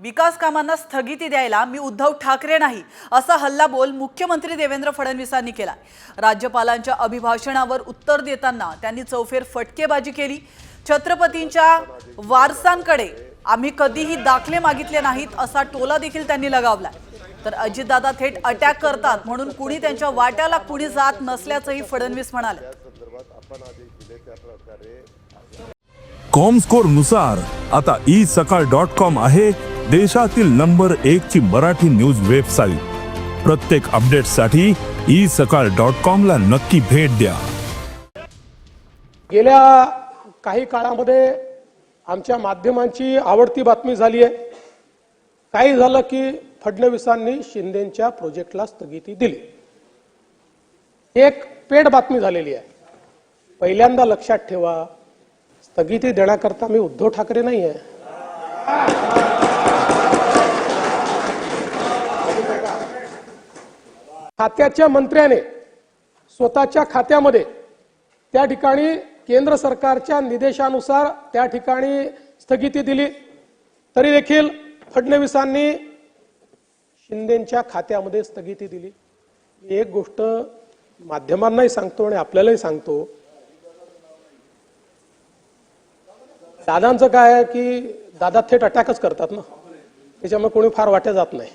विकास कामांना स्थगिती द्यायला मी उद्धव ठाकरे नाही असा हल्लाबोल मुख्यमंत्री देवेंद्र फडणवीसांनी केला। राज्यपालांच्या अभिभाषणावर उत्तर देताना त्यांनी चौफेर फटकेबाजी केली। छत्रपतींच्या वारसांकडे आम्ही कधीही दाखले मागितले नाहीत असा टोला देखील त्यांनी लगावला। तर अजितदादा थेट अटॅक करतात म्हणून कुणी त्यांच्या वाट्याला कुणी जात नसल्याचंही फडणवीस म्हणाले। कॉमस्कोर नुसार आता isakal.com आहे देशातील नंबर 1 ची मराठी न्यूज वेबसाईट। प्रत्येक अपडेटसाठी isakal.com ला नक्की भेट द्या। गेल्या काही काळामध्ये आमच्या माध्यमांची आवडती बातमी झाली आहे। काही झालं की फडणवीसांनी शिंदेंच्या प्रोजेक्टला स्थगिती दिली। एक पेड बातमी झालेली आहे। पहिल्यांदा लक्षात ठेवा, स्थगिती देण्याकरता मी उद्धव ठाकरे नाही आहे। खात्याच्या मंत्र्याने स्वतःच्या खात्यामध्ये त्या ठिकाणी केंद्र सरकारच्या निर्देशानुसार त्या ठिकाणी स्थगिती दिली, तरी देखील फडणवीसांनी शिंदेंच्या खात्यामध्ये स्थगिती दिली। एक गोष्ट माध्यमांनाही सांगतो आणि आपल्यालाही सांगतो, दादांचं काय आहे की दादा थेट अटॅकच करतात ना, त्याच्यामुळे कोणी फार वाट्या जात नाही।